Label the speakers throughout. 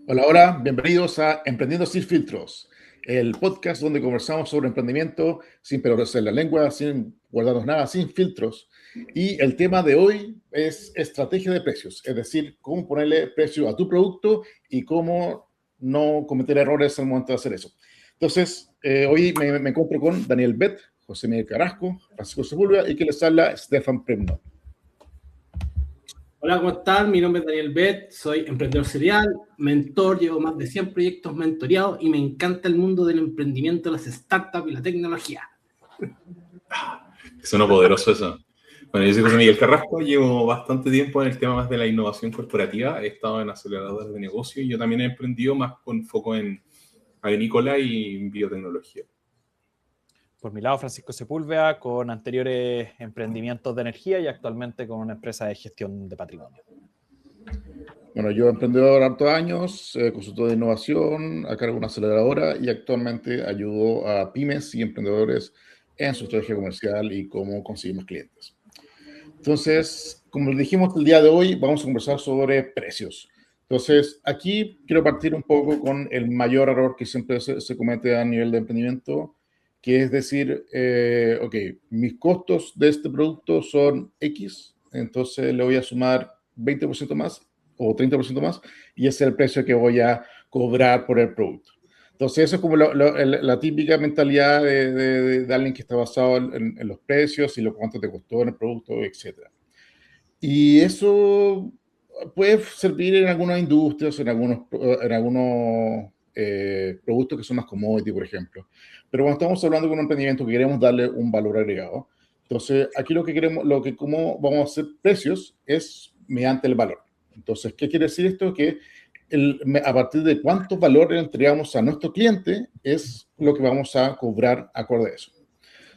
Speaker 1: Hola, hola, bienvenidos a Emprendiendo Sin Filtros, el podcast donde conversamos sobre emprendimiento sin pelos en la lengua, sin guardarnos nada, sin filtros. Y el tema de hoy es estrategia de precios, es decir, cómo ponerle precio a tu producto y cómo no cometer errores al momento de hacer eso. Entonces, hoy me encuentro con Daniel Bet, José Miguel Carrasco, Francisco Sepúlveda y que les habla Stefan Premno.
Speaker 2: Hola, ¿cómo están? Mi nombre es Daniel Bet, soy emprendedor serial, mentor, llevo más de 100 proyectos mentoreados y me encanta el mundo del emprendimiento, las startups y la tecnología.
Speaker 3: Suena poderoso eso. Bueno, yo soy José Miguel Carrasco, llevo bastante tiempo en el tema más de la innovación corporativa, he estado en aceleradores de negocio y yo también he emprendido más con foco en agrícola y biotecnología.
Speaker 4: Por mi lado, Francisco Sepúlveda, con anteriores emprendimientos de energía y actualmente con una empresa de gestión de patrimonio.
Speaker 1: Bueno, yo emprendedor hartos años, consultor de innovación, a cargo de una aceleradora y actualmente ayudo a pymes y emprendedores en su estrategia comercial y cómo conseguir más clientes. Entonces, como les dijimos el día de hoy, vamos a conversar sobre precios. Entonces, aquí quiero partir un poco con el mayor error que siempre se comete a nivel de emprendimiento, que es decir, ok, mis costos de este producto son X, entonces le voy a sumar 20% más o 30% más, y ese es el precio que voy a cobrar por el producto. Entonces, eso es como la típica mentalidad de alguien que está basado en los precios y lo cuánto te costó en el producto, etc. Y eso puede servir en algunas industrias, en algunos productos que son más commodity, por ejemplo. Pero cuando estamos hablando de un emprendimiento que queremos darle un valor agregado, entonces aquí lo que queremos, cómo vamos a hacer precios es mediante el valor. Entonces, ¿qué quiere decir esto? Que a partir de cuánto valor le entregamos a nuestro cliente es lo que vamos a cobrar acorde a eso.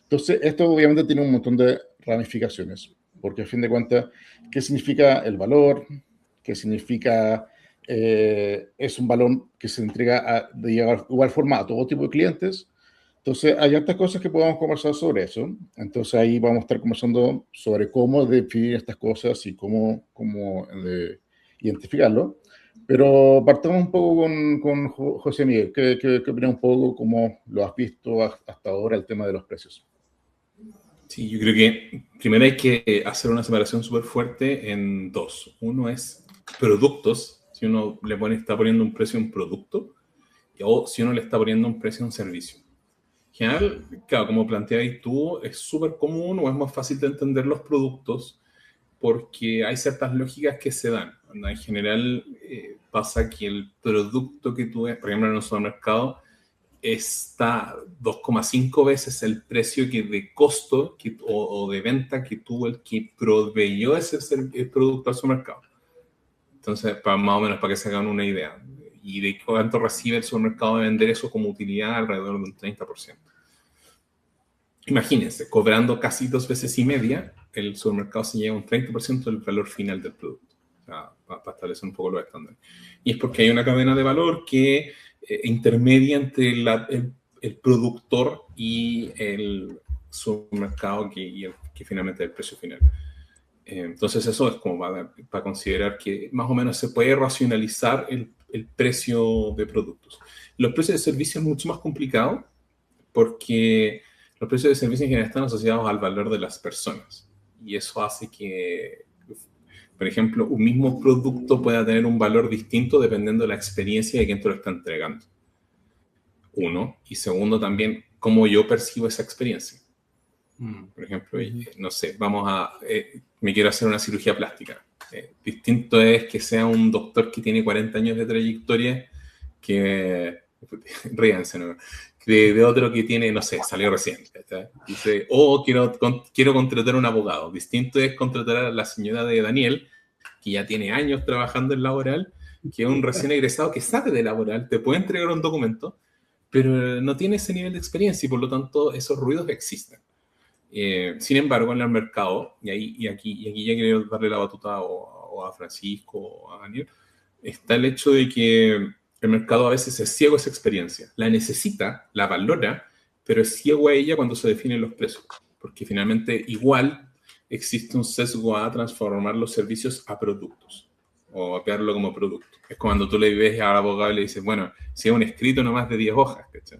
Speaker 1: Entonces, esto obviamente tiene un montón de ramificaciones, porque a fin de cuentas, ¿qué significa el valor? ¿Qué significa? Es un valor que se entrega de igual forma a todo tipo de clientes. Entonces, hay otras cosas que podemos conversar sobre eso. Entonces, ahí vamos a estar conversando sobre cómo definir estas cosas y cómo identificarlo. Pero partamos un poco con José Miguel. ¿Qué opinas un poco? ¿Cómo lo has visto hasta ahora el tema de los precios?
Speaker 3: Sí, yo creo que primero hay que hacer una separación súper fuerte en dos. Uno es productos, si uno está poniendo un precio a un producto, o si uno le está poniendo un precio a un servicio. En general, claro, como planteáis tú, es súper común o es más fácil de entender los productos porque hay ciertas lógicas que se dan. En general, pasa que el producto que tú ves, por ejemplo, en un supermercado, está 2,5 veces el precio de costo o de venta que tuvo el que proveyó el producto al supermercado. Entonces, más o menos para que se hagan una idea. Y de cuánto recibe el supermercado de vender eso como utilidad, alrededor de un 30%. Imagínense, cobrando casi 2 veces y media, el supermercado se lleva un 30% del valor final del producto. O sea, para establecer un poco los estándares. Y es porque hay una cadena de valor que intermedia entre el productor y el supermercado que finalmente es el precio final. Entonces eso es como para considerar que más o menos se puede racionalizar el precio de productos. Los precios de servicios es mucho más complicado porque los precios de servicios en general están asociados al valor de las personas. Y eso hace que, por ejemplo, un mismo producto pueda tener un valor distinto dependiendo de la experiencia de quien te lo está entregando. Uno. Y segundo, también, cómo yo percibo esa experiencia. Por ejemplo, no sé, me quiero hacer una cirugía plástica. Distinto es que sea un doctor que tiene 40 años de trayectoria que... ríanse, ¿no? De otro que tiene, no sé, salió recién. Dice, quiero contratar a un abogado. Distinto es contratar a la señora de Daniel, que ya tiene años trabajando en laboral, que es un recién egresado que sabe de laboral, te puede entregar un documento, pero no tiene ese nivel de experiencia y por lo tanto esos ruidos existen. Sin embargo, en el mercado, y aquí ya quiero darle la batuta o a Francisco o a Daniel, está el hecho de que el mercado a veces es ciego a esa experiencia. La necesita, la valora, pero es ciego a ella cuando se definen los precios. Porque finalmente igual existe un sesgo a transformar los servicios a productos. o mapearlo como producto. Es cuando tú le ves al abogado y le dices, bueno, si es un escrito no más de 10 hojas, ¿cachai?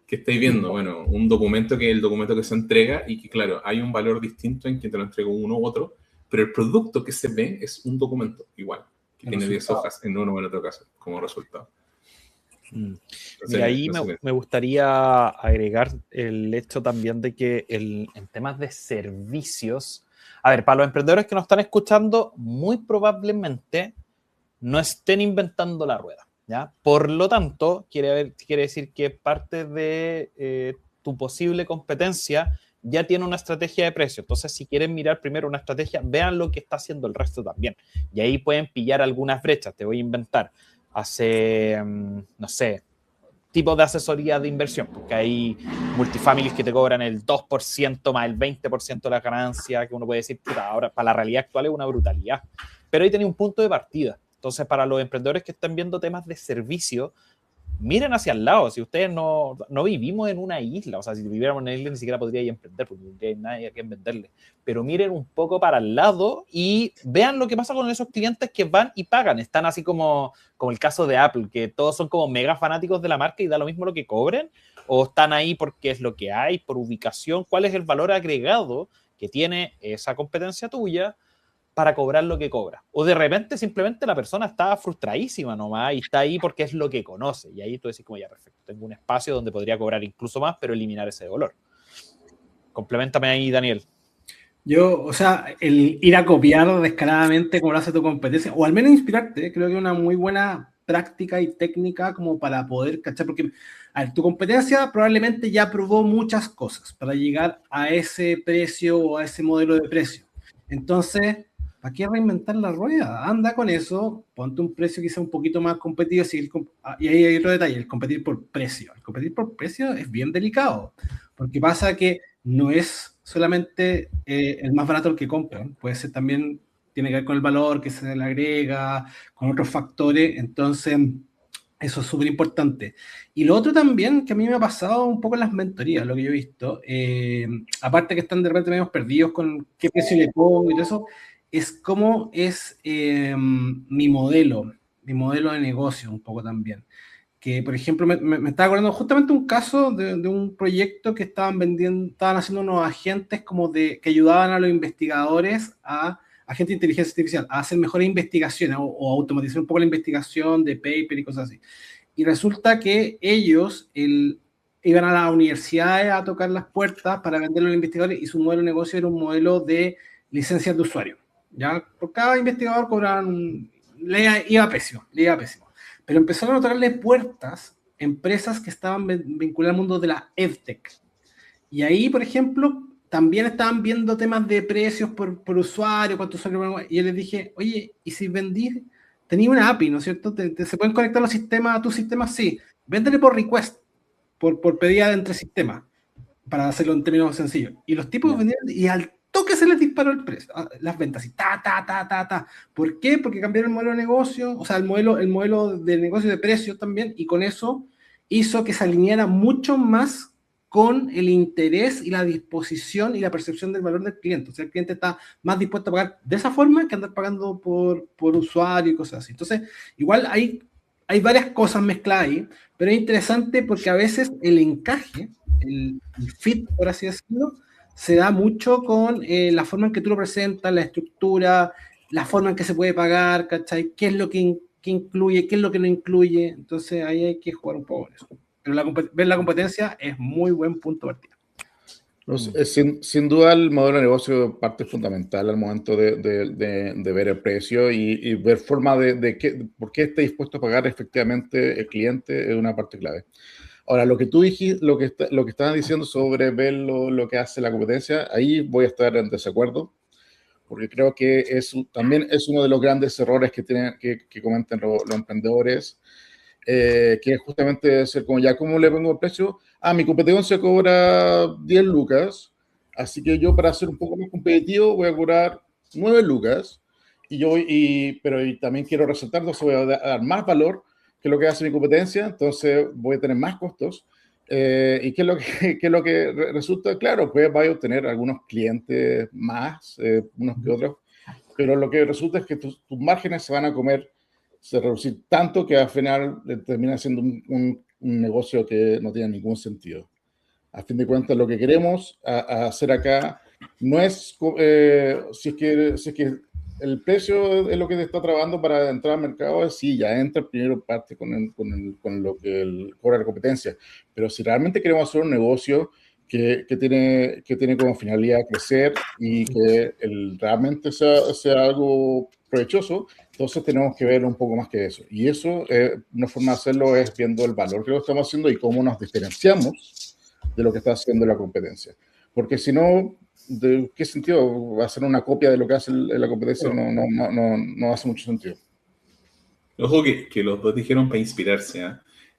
Speaker 3: ¿Qué estáis viendo? Bueno, un documento que es el documento que se entrega y que, claro, hay un valor distinto en que te lo entrego uno u otro, pero el producto que se ve es un documento igual, que tiene 10 hojas en uno o en otro caso, como resultado.
Speaker 4: Mira, ahí me gustaría agregar el hecho también de que en temas de servicios, a ver, para los emprendedores que nos están escuchando, muy probablemente no estén inventando la rueda, ¿ya? Por lo tanto, quiere decir que parte de tu posible competencia ya tiene una estrategia de precio. Entonces, si quieren mirar primero una estrategia, vean lo que está haciendo el resto también. Y ahí pueden pillar algunas brechas. Te voy a inventar. Hace, no sé, tipos de asesoría de inversión, porque hay multifamilies que te cobran el 2% más el 20% de la ganancia, que uno puede decir, puta, ahora para la realidad actual es una brutalidad. Pero ahí tenía un punto de partida. Entonces, para los emprendedores que están viendo temas de servicio, miren hacia el lado. Si ustedes no vivimos en una isla, o sea, si viviéramos en una isla ni siquiera podríais emprender, porque no hay nadie a quien venderle. Pero miren un poco para el lado y vean lo que pasa con esos clientes que van y pagan. Están así como el caso de Apple, que todos son como mega fanáticos de la marca y da lo mismo lo que cobren, o están ahí porque es lo que hay, por ubicación. ¿Cuál es el valor agregado que tiene esa competencia tuya para cobrar lo que cobra? O de repente simplemente la persona está frustradísima nomás y está ahí porque es lo que conoce. Y ahí tú decís como, ya, perfecto, tengo un espacio donde podría cobrar incluso más, pero eliminar ese dolor. Compleméntame ahí, Daniel.
Speaker 2: Yo, o sea, el ir a copiar descaradamente como lo hace tu competencia, o al menos inspirarte, creo que es una muy buena práctica y técnica como para poder cachar, porque a ver, tu competencia probablemente ya probó muchas cosas para llegar a ese precio o a ese modelo de precio. Entonces, ¿para qué reinventar la rueda? Anda con eso, ponte un precio quizá un poquito más competitivo. Y ahí hay otro detalle, el competir por precio. El competir por precio es bien delicado, porque pasa que no es solamente el más barato el que compran, puede ser también, tiene que ver con el valor que se le agrega, con otros factores, entonces eso es súper importante. Y lo otro también que a mí me ha pasado un poco en las mentorías, lo que yo he visto, aparte que están de repente medio perdidos con qué precio le pongo y todo eso, es cómo es mi modelo de negocio un poco también. Que, por ejemplo, me estaba acordando justamente un caso de un proyecto que estaban haciendo unos agentes como que ayudaban a los investigadores, agentes de inteligencia artificial, a hacer mejores investigaciones o automatizar un poco la investigación de paper y cosas así. Y resulta que ellos iban a las universidades a tocar las puertas para venderlo a los investigadores y su modelo de negocio era un modelo de licencias de usuario. ¿Ya? Por cada investigador cobraban, le iba pésimo. Pero empezaron a tocarle puertas empresas que estaban vinculadas al mundo de la EdTech. Y ahí, por ejemplo, también estaban viendo temas de precios por usuario, cuántos usuarios. Y yo les dije, oye, ¿y si vendí? Tenía una API, ¿no es cierto? ¿Se pueden conectar los sistemas a tu sistema? Sí. Véndele por request, por pedida de entre sistemas, para hacerlo en términos sencillos. Y los tipos vendían, y al toque se les disparó el precio, las ventas, y ta. ¿Por qué? Porque cambiaron el modelo de negocio, o sea, el modelo de negocio de precios también, y con eso hizo que se alineara mucho más con el interés y la disposición y la percepción del valor del cliente. O sea, el cliente está más dispuesto a pagar de esa forma que andar pagando por usuario y cosas así. Entonces, igual hay varias cosas mezcladas ahí, pero es interesante porque a veces el encaje, el fit, por así decirlo, se da mucho con la forma en que tú lo presentas, la estructura, la forma en que se puede pagar, ¿cachai? ¿Qué es lo que incluye, qué es lo que no incluye? Entonces ahí hay que jugar un poco con eso. Pero ver la competencia es muy buen punto de partida.
Speaker 1: Sin duda el modelo de negocio parte fundamental al momento de ver el precio y ver forma por qué está dispuesto a pagar efectivamente el cliente es una parte clave. Ahora, lo que tú dijiste, lo que estaban diciendo sobre ver lo que hace la competencia, ahí voy a estar en desacuerdo, porque creo que también es uno de los grandes errores que cometen los emprendedores, que es justamente ser como, ya, ¿cómo le pongo el precio? Mi competencia cobra 10 lucas, así que yo para ser un poco más competitivo voy a cobrar 9 lucas, pero también quiero resaltar, entonces voy a dar más valor que lo que hace mi competencia, entonces voy a tener más costos. ¿Y qué es lo que resulta? Claro, pues vaya a obtener algunos clientes más, unos que otros, pero lo que resulta es que tus márgenes se van a comer, se reducir tanto que al final termina siendo un negocio que no tiene ningún sentido. A fin de cuentas, lo que queremos hacer acá no es, si es que el precio es lo que te está trabando para entrar al mercado, sí, ya entra primero parte con lo que cobra la competencia, pero si realmente queremos hacer un negocio que tiene como finalidad crecer y que realmente sea algo provechoso, entonces tenemos que ver un poco más que eso. Y eso, una forma de hacerlo es viendo el valor que lo estamos haciendo y cómo nos diferenciamos de lo que está haciendo la competencia. Porque si no, ¿de qué sentido va a ser una copia de lo que hace la competencia? No hace mucho sentido.
Speaker 3: Ojo que los dos dijeron para inspirarse, ¿eh?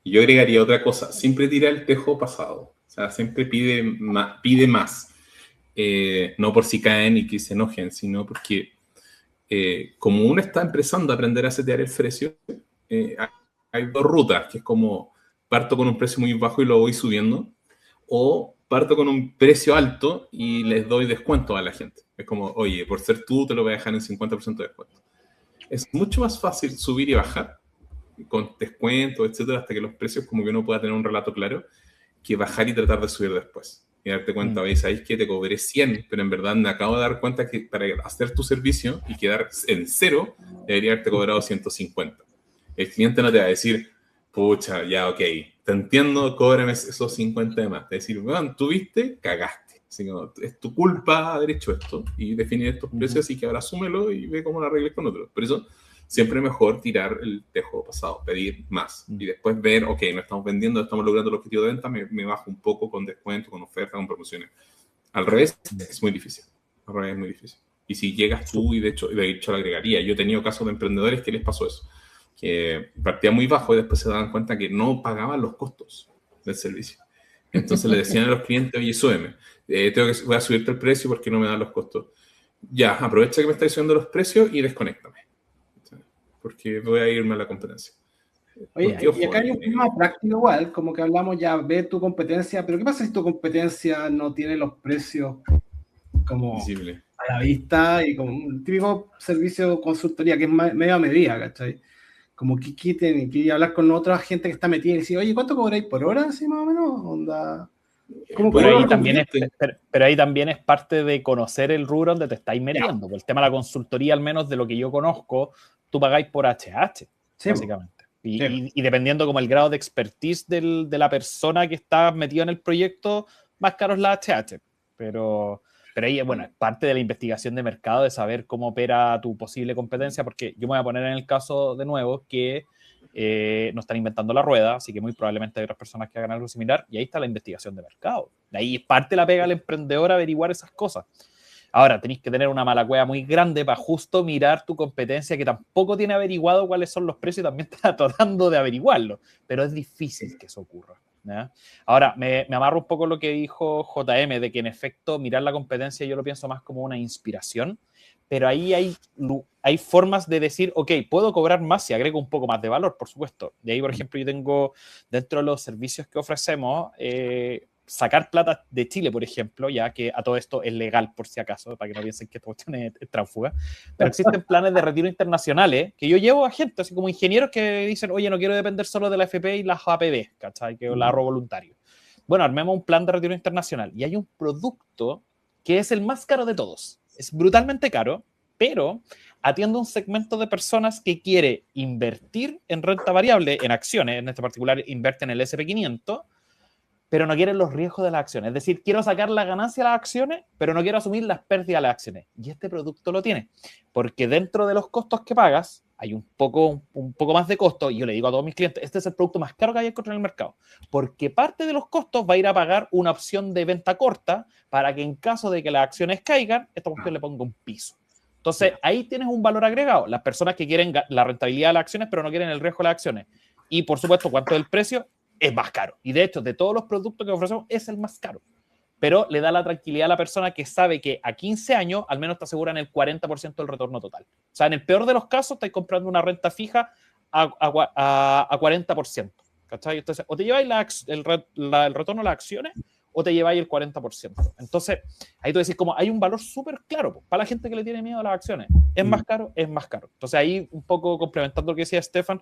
Speaker 3: Y yo agregaría otra cosa, siempre tira el tejo pasado, o sea, siempre pide más. No por si caen y que se enojen, sino porque como uno está empezando a aprender a setear el precio, hay dos rutas, que es como parto con un precio muy bajo y lo voy subiendo, o parto con un precio alto y les doy descuento a la gente. Es como, oye, por ser tú te lo voy a dejar en 50% de descuento. Es mucho más fácil subir y bajar con descuento, etcétera, hasta que los precios como que uno pueda tener un relato claro, que bajar y tratar de subir después. Y darte cuenta, oye, ¿sabéis que te cobré 100? Pero en verdad me acabo de dar cuenta que para hacer tu servicio y quedar en cero, debería haberte cobrado 150. El cliente no te va a decir, pucha, ya, ok, te entiendo, cóbrame esos 50 de más. Te va a decir, bueno, tuviste, cagaste. Así que no, es tu culpa haber hecho esto y definir estos precios, así que ahora asúmelo y ve cómo lo arregles con otros. Por eso, siempre es mejor tirar el tejo pasado, pedir más y después ver, ok, no estamos vendiendo, estamos logrando el objetivo de venta, me bajo un poco con descuento, con oferta, con promociones. Al revés, es muy difícil. Al revés, es muy difícil. Y si llegas tú, y de hecho lo agregaría, yo he tenido casos de emprendedores que les pasó eso, que partían muy bajo y después se daban cuenta que no pagaban los costos del servicio. Entonces le decían a los clientes, oye, súbeme, voy a subirte el precio porque no me dan los costos. Ya, aprovecha que me estáis subiendo los precios y desconéctame, porque voy a irme a la competencia.
Speaker 2: Oye, y acá hay un tema práctico igual, como que hablamos ya, ve tu competencia, pero ¿qué pasa si tu competencia no tiene los precios como visible a la vista y como un típico servicio de consultoría que es medio a medida, ¿cachai? Como que quiten y que hablar con otra gente que está metida y decir, oye, ¿cuánto cobráis por hora? Así más o menos, onda.
Speaker 4: Pero ahí también es parte de conocer el rubro donde te estáis metiendo. Por el tema de la consultoría, al menos de lo que yo conozco, tú pagáis por HH, sí, básicamente. Y dependiendo como el grado de expertise de la persona que está metida en el proyecto, más caro es la HH. Pero ahí, bueno, es parte de la investigación de mercado, de saber cómo opera tu posible competencia, porque yo me voy a poner en el caso de nuevo que no están inventando la rueda, así que muy probablemente hay otras personas que hagan algo similar, y ahí está la investigación de mercado. De ahí es parte de la pega al emprendedor averiguar esas cosas. Ahora, tenéis que tener una mala cueva muy grande para justo mirar tu competencia, que tampoco tiene averiguado cuáles son los precios y también está tratando de averiguarlo, pero es difícil que eso ocurra, ¿ya? Ahora, me amarro un poco lo que dijo JM, de que en efecto mirar la competencia yo lo pienso más como una inspiración, pero ahí hay formas de decir, ok, puedo cobrar más si agrego un poco más de valor, por supuesto. De ahí, por ejemplo, yo tengo dentro de los servicios que ofrecemos, sacar plata de Chile, por ejemplo, ya que a todo esto es legal, por si acaso, para que no piensen que esta cuestión es tránsfuga, pero existen planes de retiro internacionales que yo llevo a gente, así como ingenieros que dicen, oye, no quiero depender solo de la FP y las APB, ¿cachai? Que la ahorro voluntario. Bueno, armemos un plan de retiro internacional y hay un producto que es el más caro de todos. Es brutalmente caro, pero atiende a un segmento de personas que quiere invertir en renta variable, en acciones, en este particular invierte en el SP500, pero no quieren los riesgos de las acciones. Es decir, quiero sacar la ganancia de las acciones, pero no quiero asumir las pérdidas de las acciones. Y este producto lo tiene, porque dentro de los costos que pagas hay un poco más de costo, y yo le digo a todos mis clientes, este es el producto más caro que hay en el mercado, porque parte de los costos va a ir a pagar una opción de venta corta para que en caso de que las acciones caigan, esta cuestión le ponga un piso. Entonces, ahí tienes un valor agregado. Las personas que quieren la rentabilidad de las acciones, pero no quieren el riesgo de las acciones. Y, por supuesto, ¿cuánto es el precio? Es más caro. Y, de hecho, de todos los productos que ofrecemos, es el más caro. Pero le da la tranquilidad a la persona que sabe que a 15 años al menos te aseguran el 40% del retorno total. O sea, en el peor de los casos, estáis comprando una renta fija a 40%. ¿Cachai? Entonces, o te lleváis el retorno a las acciones o te lleváis el 40%. Entonces, ahí tú decís, como hay un valor súper claro para la gente que le tiene miedo a las acciones. Es más caro, es más caro. Entonces, ahí un poco complementando lo que decía Estefan,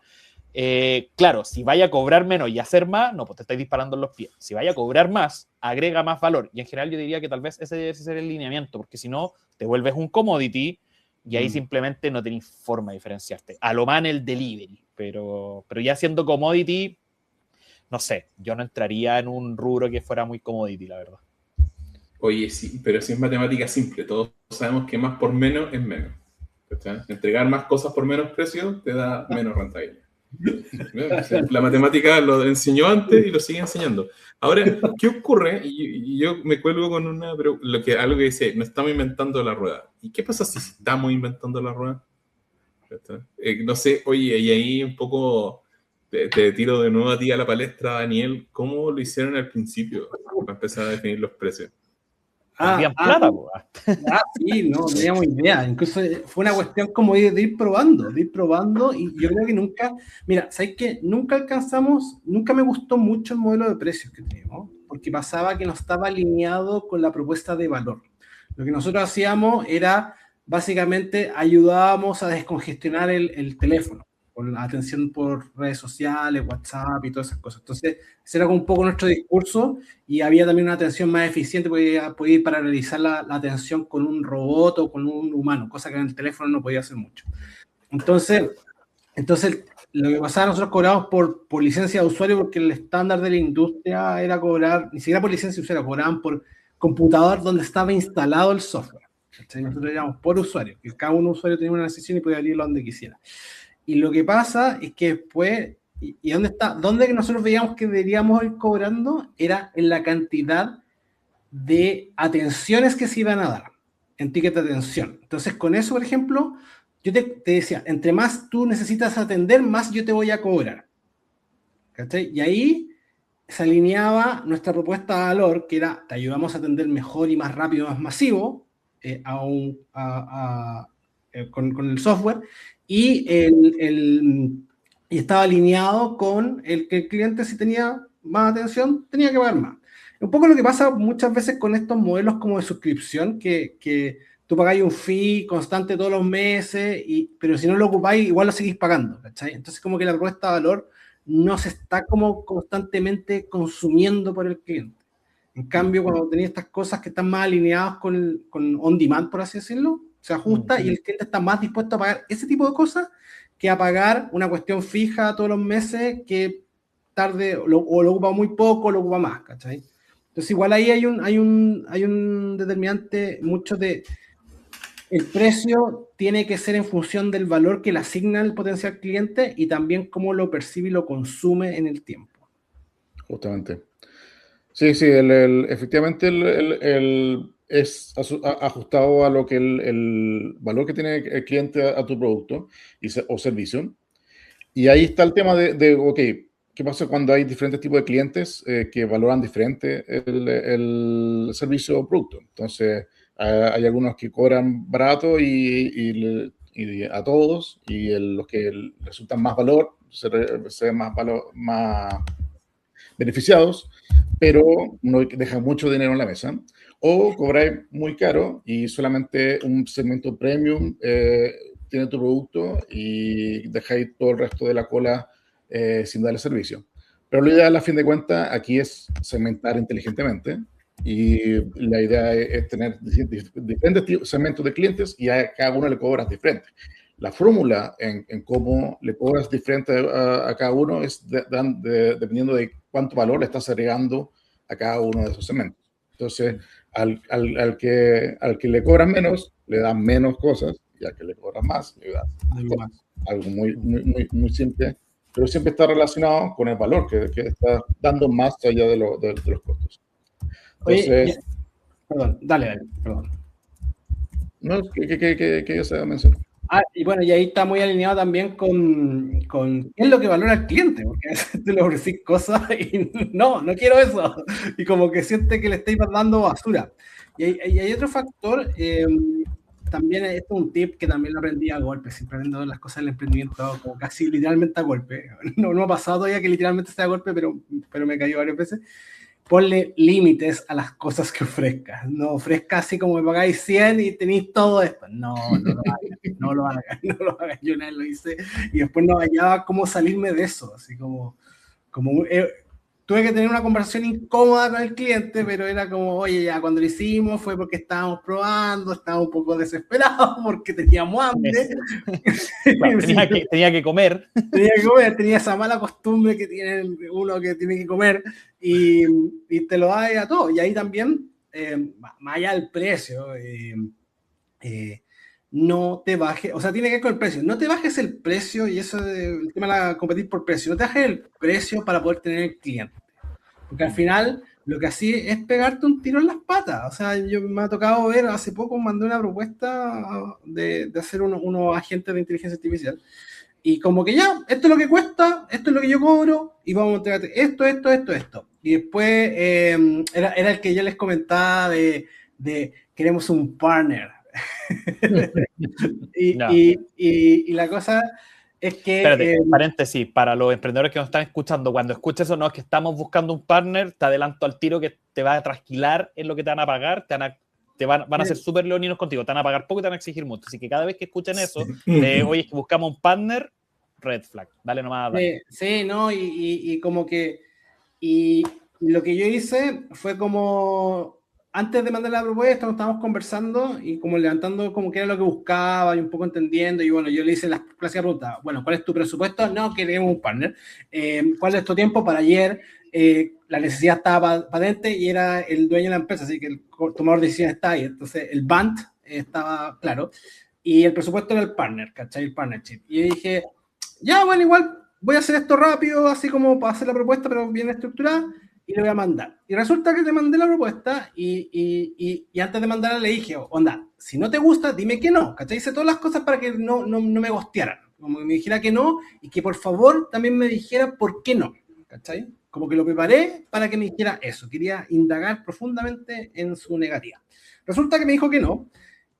Speaker 4: claro, si vaya a cobrar menos y hacer más, no, pues te estáis disparando en los pies. Si vaya a cobrar más, agrega más valor. Y en general yo diría que tal vez ese debe ser el lineamiento, porque si no, te vuelves un commodity y ahí simplemente no tenéis forma de diferenciarte. A lo más en el delivery, pero ya siendo commodity, no sé, yo no entraría en un rubro que fuera muy commodity, la verdad.
Speaker 3: Oye, sí, pero si es matemática simple, todos sabemos que más por menos es menos. ¿Cachai? Entregar más cosas por menos precio te da menos rentabilidad. La matemática lo enseñó antes y lo sigue enseñando. Ahora, ¿qué ocurre? Y yo me cuelgo con algo que dice, no estamos inventando la rueda. ¿Y qué pasa si estamos inventando la rueda? No sé, oye, y ahí un poco te tiro de nuevo a ti a la palestra, Daniel. ¿Cómo lo hicieron al principio para empezar a definir los precios?
Speaker 2: Sí, no teníamos idea. Incluso fue una cuestión como de ir probando, y yo creo que nunca, mira, ¿sabes qué? Nunca me gustó mucho el modelo de precios que teníamos, porque pasaba que no estaba alineado con la propuesta de valor. Lo que nosotros hacíamos era, básicamente, ayudábamos a descongestionar el teléfono, con la atención por redes sociales, WhatsApp y todas esas cosas. Entonces, ese era como un poco nuestro discurso, y había también una atención más eficiente, podía ir para realizar la atención con un robot o con un humano, cosa que en el teléfono no podía hacer mucho. Entonces lo que pasaba, nosotros cobrábamos por licencia de usuario, porque el estándar de la industria era cobrar, ni siquiera por licencia de usuario, cobraban por computador donde estaba instalado el software. ¿Cachai? Nosotros éramos por usuario, que cada usuario tenía una sesión y podía abrirlo donde quisiera. Y lo que pasa es que después, ¿y dónde nosotros veíamos que deberíamos ir cobrando? Era en la cantidad de atenciones que se iban a dar, en ticket de atención. Entonces, con eso, por ejemplo, yo te decía, entre más tú necesitas atender, más yo te voy a cobrar. ¿Cachai? Y ahí se alineaba nuestra propuesta de valor, que era, te ayudamos a atender mejor y más rápido, más masivo, con el software, y estaba alineado con el que el cliente, si tenía más atención, tenía que pagar más. Un poco lo que pasa muchas veces con estos modelos como de suscripción, que tú pagáis un fee constante todos los meses, pero si no lo ocupáis, igual lo seguís pagando, ¿cachai? Entonces, como que la propuesta de valor no se está como constantemente consumiendo por el cliente. En cambio, cuando tenéis estas cosas que están más alineadas con on demand, por así decirlo, se ajusta y el cliente está más dispuesto a pagar ese tipo de cosas que a pagar una cuestión fija todos los meses que tarde o lo ocupa muy poco o lo ocupa más, ¿cachai? Entonces, igual ahí hay un determinante mucho de... El precio tiene que ser en función del valor que le asigna el potencial cliente y también cómo lo percibe y lo consume en el tiempo.
Speaker 1: Justamente. Sí, efectivamente es ajustado a lo que el valor que tiene el cliente a tu producto o servicio. Y ahí está el tema ok, ¿qué pasa cuando hay diferentes tipos de clientes que valoran diferente el servicio o producto? Entonces, hay algunos que cobran barato y a todos, y los que resultan más valor se ven más beneficiados, pero no dejan mucho dinero en la mesa. O cobráis muy caro y solamente un segmento premium tiene tu producto y dejáis todo el resto de la cola sin darle servicio. Pero la idea, a fin de cuentas, aquí es segmentar inteligentemente, y la idea es tener diferentes segmentos de clientes y a cada uno le cobras diferente. La fórmula en cómo le cobras diferente a cada uno es dependiendo de cuánto valor le estás agregando a cada uno de esos segmentos. Entonces, al que le cobras menos, le das menos cosas, y al que le cobras más, le das más. Algo muy simple, pero siempre está relacionado con el valor que está dando más allá de los costos. Entonces,
Speaker 2: oye, perdón, dale, perdón.
Speaker 1: No, que se mencionó.
Speaker 2: Y bueno, y ahí está muy alineado también con qué es lo que valora el cliente, porque a veces tú le ofrecís cosas y no quiero eso, y como que siente que le estáis dando basura. Y hay otro factor, también esto es un tip que también lo aprendí a golpe, siempre aprendo las cosas del emprendimiento como casi literalmente a golpe. No ha pasado todavía que literalmente sea a golpe, pero me cayó varias veces. ponle límites a las cosas que ofrezcas. No ofrezcas así como me pagáis 100 y tenéis todo esto. No lo hagas. Yo una vez lo hice y después no hallaba cómo salirme de eso. Así como tuve que tener una conversación incómoda con el cliente, pero era como, oye, ya cuando lo hicimos fue porque estábamos probando, estábamos un poco desesperados porque teníamos hambre.
Speaker 4: Claro, tenía que comer.
Speaker 2: Tenía esa mala costumbre que tiene uno que tiene que comer y te lo da a todo. Y ahí también, más allá del precio, no te bajes, o sea, tiene que ver con el precio. No te bajes el precio, y eso es el tema de competir por precio. No te bajes el precio para poder tener el cliente. Porque al final, lo que así es pegarte un tiro en las patas. O sea, me ha tocado ver, hace poco mandé una propuesta de hacer unos agentes de inteligencia artificial. Y como que ya, esto es lo que cuesta, esto es lo que yo cobro, y vamos a entregarte esto. Y después era el que yo les comentaba de queremos un partner. y la cosa es que...
Speaker 4: Espérate, paréntesis, para los emprendedores que nos están escuchando, cuando escuches eso, no es que estamos buscando un partner, te adelanto al tiro que te va a trasquilar en lo que te van a pagar, van a ser súper leoninos contigo, te van a pagar poco y te van a exigir mucho. Así que cada vez que escuchen eso, oye, que buscamos un partner, red flag, dale nomás. Dale.
Speaker 2: Sí, ¿no? Y como que... Y lo que yo hice fue como... Antes de mandar la propuesta, estábamos conversando y como levantando como que era lo que buscaba y un poco entendiendo. Y bueno, yo le hice las clásicas preguntas. Bueno, ¿cuál es tu presupuesto? No, queremos un partner. ¿Cuál es tu tiempo para ayer? La necesidad estaba patente y era el dueño de la empresa, así que el tomador de decisiones está ahí. Entonces, el BANT estaba claro. Y el presupuesto era el partner, ¿cachai? El partnership. Y yo dije, ya, bueno, igual voy a hacer esto rápido, así como para hacer la propuesta, pero bien estructurada. Y le voy a mandar. Y resulta que le mandé la propuesta y antes de mandarla le dije, onda, si no te gusta, dime que no. ¿Cachai? Hice todas las cosas para que no me gostearan. Como que me dijera que no y que por favor también me dijera por qué no. ¿Cachai? Como que lo preparé para que me dijera eso. Quería indagar profundamente en su negativa. Resulta que me dijo que no.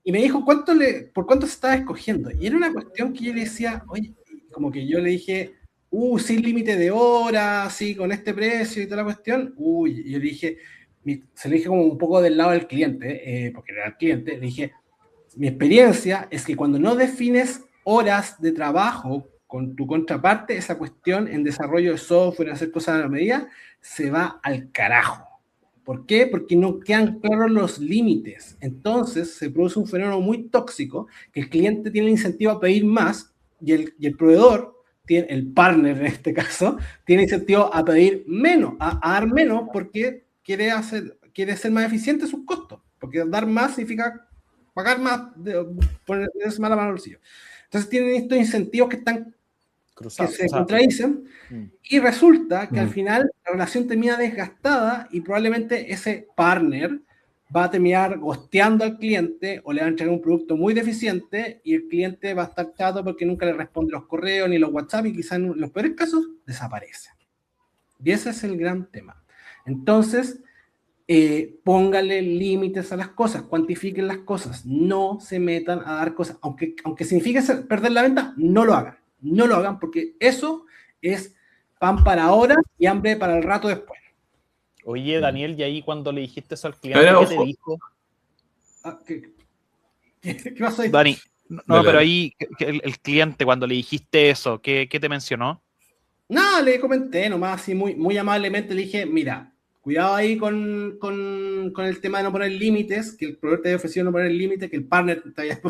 Speaker 2: Y me dijo por cuánto se estaba escogiendo. Y era una cuestión que yo le decía, oye, como que yo le dije... sin límite de horas, así, con este precio y toda la cuestión. Y yo le dije, se lo dije como un poco del lado del cliente, porque era el cliente, le dije, mi experiencia es que cuando no defines horas de trabajo con tu contraparte, esa cuestión en desarrollo de software, en hacer cosas a la medida, se va al carajo. ¿Por qué? Porque no quedan claros los límites. Entonces se produce un fenómeno muy tóxico, que el cliente tiene el incentivo a pedir más y el proveedor, el partner en este caso, tiene incentivo a pedir menos, a dar menos porque quiere ser más eficiente sus costos, porque dar más significa pagar más, ponerse más la mano al bolsillo. Entonces tienen estos incentivos que están cruzados, que se contradicen y resulta que al final la relación termina desgastada y probablemente ese partner va a terminar gosteando al cliente o le va a entregar un producto muy deficiente y el cliente va a estar chato porque nunca le responde los correos ni los WhatsApp y quizás en los peores casos desaparece. Y ese es el gran tema. Entonces, póngale límites a las cosas, cuantifiquen las cosas, no se metan a dar cosas, aunque signifique perder la venta, no lo hagan porque eso es pan para ahora y hambre para el rato después.
Speaker 4: Oye, Daniel, y ahí cuando le dijiste eso al cliente, ¿qué te dijo?
Speaker 2: ¿Qué pasó ahí?
Speaker 4: Dani, no, pero ahí el cliente, cuando le dijiste eso, ¿qué te mencionó?
Speaker 2: No, le comenté nomás, así muy amablemente le dije, mira, cuidado ahí con el tema de no poner límites, que el proveedor te haya ofrecido no poner límites, que el partner te haya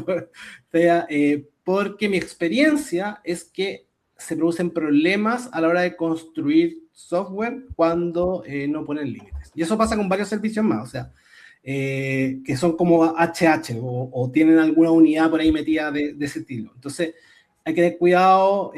Speaker 2: porque mi experiencia es que se producen problemas a la hora de construir software cuando no ponen límites. Y eso pasa con varios servicios más, o sea, que son como HH o tienen alguna unidad por ahí metida de ese estilo. Entonces, hay que tener cuidado,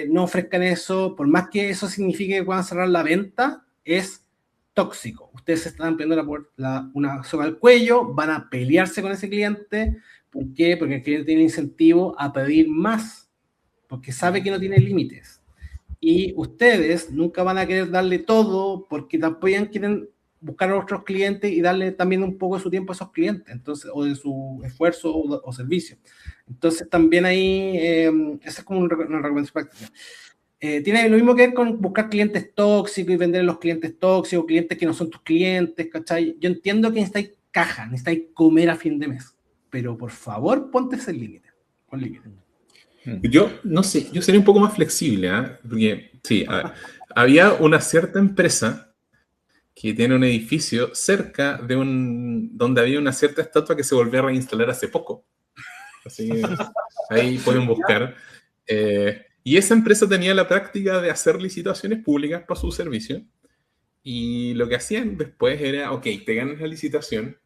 Speaker 2: no ofrezcan eso, por más que eso signifique que puedan cerrar la venta, es tóxico. Ustedes se están poniendo una soga al cuello, van a pelearse con ese cliente. ¿Por qué? Porque el cliente tiene incentivo a pedir más, porque sabe que no tiene límites. Y ustedes nunca van a querer darle todo porque también quieren buscar a otros clientes y darle también un poco de su tiempo a esos clientes, entonces, o de su esfuerzo o servicio. Entonces también ahí, esa es como una recomendación práctica. tiene lo mismo que ver con buscar clientes tóxicos y vender a los clientes tóxicos, clientes que no son tus clientes, ¿cachai? Yo entiendo que necesitáis caja, necesitáis comer a fin de mes, pero por favor, ponte ese límite. Pon límite.
Speaker 3: Yo no sé, yo sería un poco más flexible, ¿eh? Porque sí, había una cierta empresa que tiene un edificio cerca de donde había una cierta estatua que se volvió a reinstalar hace poco. Así que ahí pueden buscar. Y esa empresa tenía la práctica de hacer licitaciones públicas para su servicio. Y lo que hacían después era, ok, te ganas la licitación,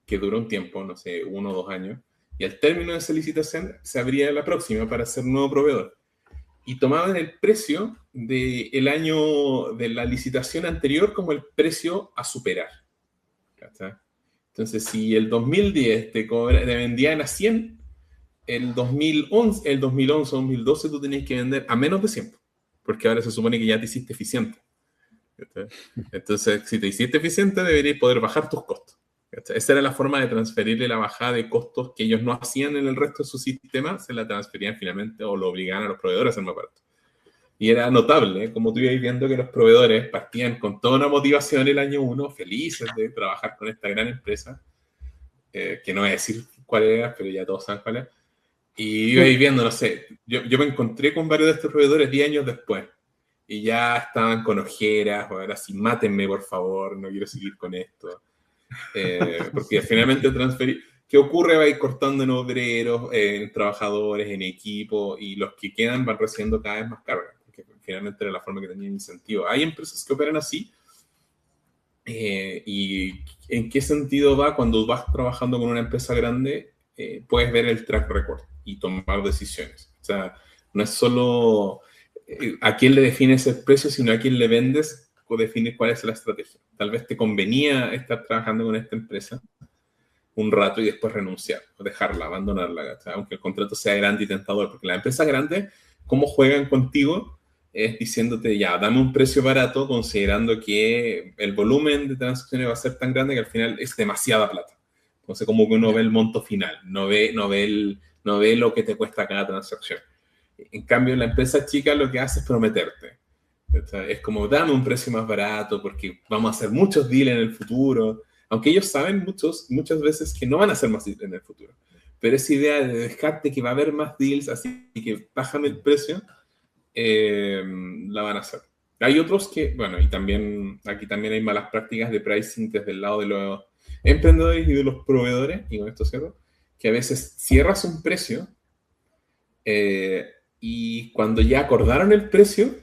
Speaker 3: que dura un tiempo, no sé, 1 o 2 años, y al término de esa licitación se abría la próxima para ser nuevo proveedor. Y tomaban el precio del año de la licitación anterior como el precio a superar. ¿Cachai? Entonces, si el 2010 te vendían a 100, el 2011 o 2012 tú tenías que vender a menos de 100, porque ahora se supone que ya te hiciste eficiente. ¿Cachai? Entonces, si te hiciste eficiente, deberías poder bajar tus costos. ¿Cachai? Esa era la forma de transferirle la bajada de costos que ellos no hacían en el resto de su sistema, se la transferían finalmente o lo obligaban a los proveedores a hacer más barato. Y era notable, como tú ibas viendo, que los proveedores partían con toda una motivación el año 1, felices de trabajar con esta gran empresa, que no voy a decir cuál era, pero ya todos saben cuál es. Y ibais viendo, no sé, yo me encontré con varios de estos proveedores 10 años después. Y ya estaban con ojeras, o ahora sí, mátenme por favor, no quiero seguir con esto. Porque finalmente transferir, ¿qué ocurre? Va a ir cortando en obreros, en trabajadores, en equipo, y los que quedan van recibiendo cada vez más carga, porque finalmente era la forma que tenían incentivo. Hay empresas que operan así, y ¿en qué sentido va? Cuando vas trabajando con una empresa grande, puedes ver el track record y tomar decisiones. O sea, no es solo a quién le defines el precio, sino a quién le vendes o defines cuál es la estrategia. Tal vez te convenía estar trabajando con esta empresa un rato y después renunciar, o dejarla, abandonarla, ¿sí? Aunque el contrato sea grande y tentador, porque las empresas grandes, ¿cómo juegan contigo? Es diciéndote, ya, dame un precio barato, considerando que el volumen de transacciones va a ser tan grande que al final es demasiada plata. Entonces, como que uno ve el monto final, no ve lo que te cuesta cada transacción. En cambio, la empresa chica lo que hace es prometerte. Es como, dame un precio más barato porque vamos a hacer muchos deals en el futuro. Aunque ellos saben muchas veces que no van a hacer más deals en el futuro. Pero esa idea de dejarte que va a haber más deals, así que bájame el precio, la van a hacer. Hay otros que, bueno, y también aquí también hay malas prácticas de pricing desde el lado de los emprendedores y de los proveedores, y con esto cierro, que a veces cierras un precio y cuando ya acordaron el precio,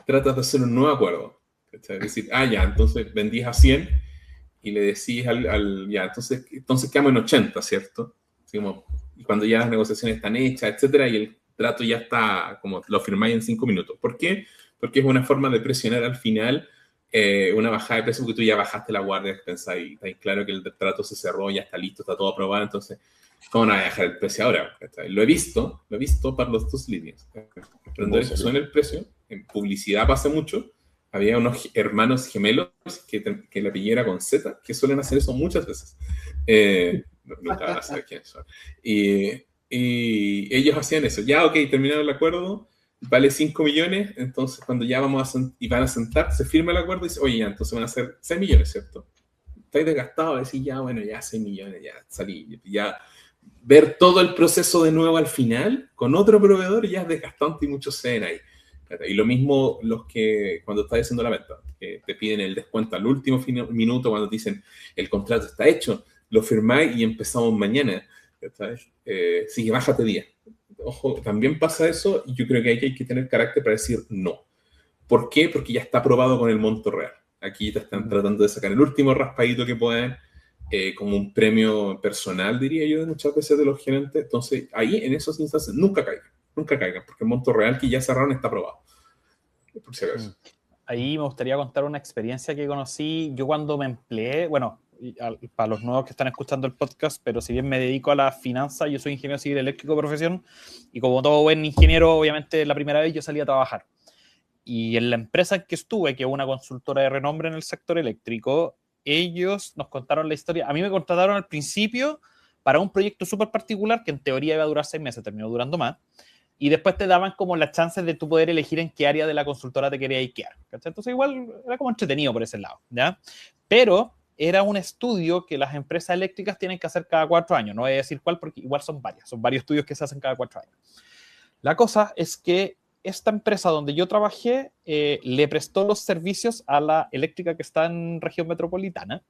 Speaker 3: tratas de hacer un nuevo acuerdo. Es decir, ya, entonces vendís a 100 y le decís ya, entonces quedamos en 80, ¿cierto? Así como, y cuando ya las negociaciones están hechas, etcétera, y el trato ya está, como lo firmáis en 5 minutos. ¿Por qué? Porque es una forma de presionar al final una bajada de precio, porque tú ya bajaste la guardia, pensáis, está claro que el trato se cerró, ya está listo, está todo aprobado, entonces, ¿cómo no voy a bajar el precio ahora? Lo he visto para las dos líneas. Emprendedores que suben el precio, en publicidad pasa mucho. Había unos hermanos gemelos que la pillera con Z, que suelen hacer eso muchas veces. Nunca van a saber quiénes son. Y ellos hacían eso. Ya, ok, terminaron el acuerdo, vale 5 millones, entonces cuando ya van a sentar, se firma el acuerdo y dice, oye, ya, entonces van a ser 6 millones, ¿cierto? Estáis desgastados, decís, ya, bueno, ya 6 millones, ya salí, ya. Ver todo el proceso de nuevo al final, con otro proveedor, ya es desgastante y muchos se ven ahí. Y lo mismo los que cuando estás haciendo la venta, que te piden el descuento al último minuto, cuando te dicen el contrato está hecho, lo firmáis y empezamos mañana. Sí, bájate día. Ojo, también pasa eso y yo creo que hay que tener carácter para decir no. ¿Por qué? Porque ya está aprobado con el monto real. Aquí te están tratando de sacar el último raspadito que pueden, como un premio personal, diría yo, muchas veces de los gerentes. Entonces, ahí en esas instancias nunca caigan, porque el monto real que ya cerraron está aprobado. Por si acaso.
Speaker 4: Ahí me gustaría contar una experiencia que conocí yo cuando me empleé, bueno, para los nuevos que están escuchando el podcast, pero si bien me dedico a la finanza, yo soy ingeniero civil eléctrico de profesión, y como todo buen ingeniero, obviamente la primera vez yo salí a trabajar. Y en la empresa en que estuve, que es una consultora de renombre en el sector eléctrico, ellos nos contaron la historia. A mí me contrataron al principio para un proyecto súper particular que en teoría iba a durar 6 meses, terminó durando más, y después te daban como las chances de tú poder elegir en qué área de la consultora te querías quedar. ¿Cachai? Entonces igual era como entretenido por ese lado, ¿ya? Pero era un estudio que las empresas eléctricas tienen que hacer cada 4 años. No voy a decir cuál porque igual son varios estudios que se hacen cada 4 años. La cosa es que esta empresa donde yo trabajé le prestó los servicios a la eléctrica que está en región metropolitana.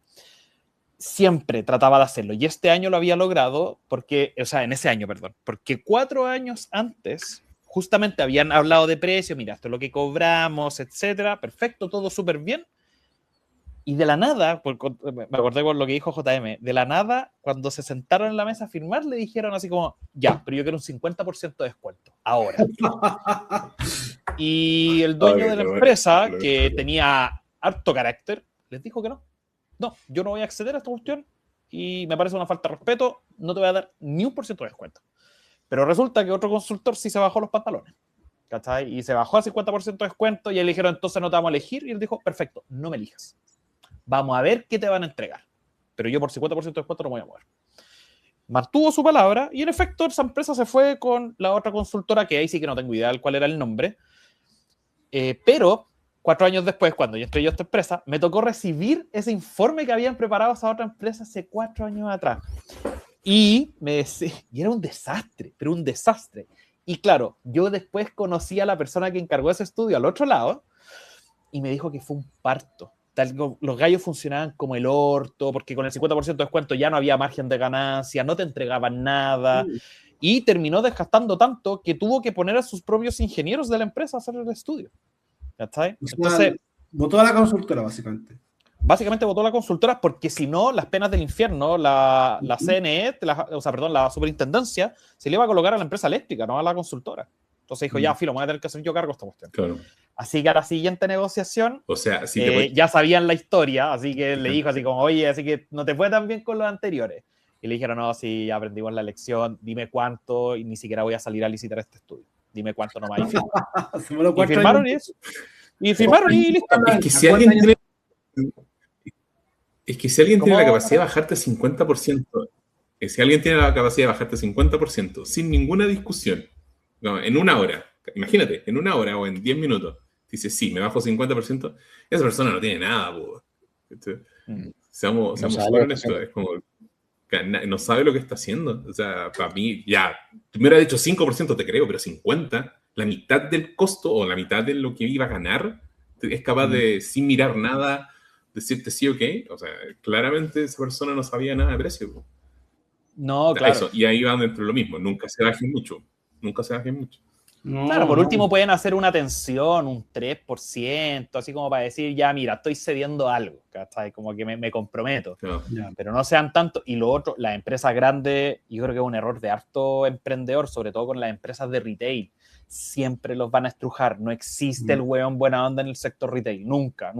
Speaker 4: Siempre trataba de hacerlo. Y este año lo había logrado en ese año, perdón. Porque 4 años antes justamente habían hablado de precio. Mira, esto es lo que cobramos, etcétera. Perfecto, todo súper bien. Y de la nada, me acordé con lo que dijo JM, de la nada, cuando se sentaron en la mesa a firmar, le dijeron así como, ya, pero yo quiero un 50% de descuento, ahora. Y el dueño de la empresa, que tenía harto carácter, les dijo que no. No, yo no voy a acceder a esta cuestión y me parece una falta de respeto, no te voy a dar ni 1% de descuento. Pero resulta que otro consultor sí se bajó los pantalones, ¿cachai? Y se bajó al 50% de descuento y le dijeron, entonces no te vamos a elegir. Y él dijo, perfecto, no me elijas. Vamos a ver qué te van a entregar. Pero yo por 50% de descuento no me voy a mover. Mantuvo su palabra y en efecto esa empresa se fue con la otra consultora, que ahí sí que no tengo idea de cuál era el nombre. Pero 4 años después, cuando yo entré yo a esta empresa, me tocó recibir ese informe que habían preparado esa otra empresa hace 4 años atrás. Y era un desastre, pero un desastre. Y claro, yo después conocí a la persona que encargó ese estudio al otro lado y me dijo que fue un parto. Los gallos funcionaban como el orto, porque con el 50% de descuento ya no había margen de ganancia, no te entregaban nada, y terminó desgastando tanto que tuvo que poner a sus propios ingenieros de la empresa a hacer el estudio. ¿Está? Entonces,
Speaker 2: votó a la consultora, básicamente.
Speaker 4: Básicamente votó a la consultora porque si no, las penas del infierno, la CNE, la superintendencia, se le iba a colocar a la empresa eléctrica, no a la consultora. Entonces dijo, ya, filo, me voy a tener que hacer yo cargo de esta cuestión.
Speaker 3: Claro.
Speaker 4: Así que a la siguiente negociación,
Speaker 3: o sea,
Speaker 4: ya sabían la historia, así que le dijo así como, oye, así que no te fue tan bien con los anteriores. Y le dijeron, no, sí, ya aprendimos la lección, dime cuánto, y ni siquiera voy a salir a licitar este estudio. Dime cuánto nomás. Y firmaron eso. Y firmaron y listo.
Speaker 3: Es que si alguien tiene la capacidad de bajarte 50%, si alguien tiene la capacidad de bajarte 50% sin ninguna discusión, no, en 1 hora, imagínate, en 1 hora o en 10 minutos, dice, sí, me bajo 50%, esa persona no tiene nada, seamos honestos, es como, no sabe lo que está haciendo. O sea, para mí, ya, tú me hubieras dicho 5%, te creo, pero 50%, la mitad del costo o la mitad de lo que iba a ganar, es capaz de, sin mirar nada, decirte sí, ok. O sea, claramente esa persona no sabía nada de precio.
Speaker 4: No, claro.
Speaker 3: Eso, y ahí va dentro de lo mismo, nunca se bajen mucho.
Speaker 4: No, claro, por último pueden hacer una tensión, un 3%, así como para decir, ya, mira, estoy cediendo algo, ¿cachai? Como que me comprometo. No. Pero no sean tanto. Y lo otro, las empresas grandes, yo creo que es un error de harto emprendedor, sobre todo con las empresas de retail. Siempre los van a estrujar. No existe el hueón buena onda en el sector retail. Nunca.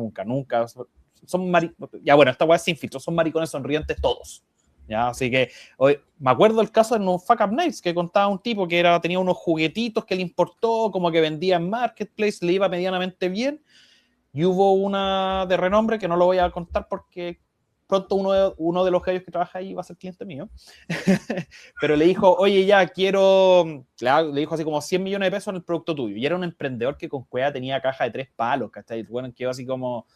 Speaker 4: Ya, bueno, esta hueá es sin filtro. Son maricones sonrientes todos. ¿Ya? Así que hoy, me acuerdo el caso de No Fuck Up Nights, que contaba un tipo que tenía unos juguetitos que le importó, como que vendía en Marketplace, le iba medianamente bien, y hubo una de renombre que no lo voy a contar porque pronto uno de los gallos que trabaja ahí va a ser cliente mío, pero le dijo, oye, ya quiero, le dijo así como 100 millones de pesos en el producto tuyo, y era un emprendedor que con cueva tenía caja de 3 palos, ¿cachai? Bueno, quedó así como,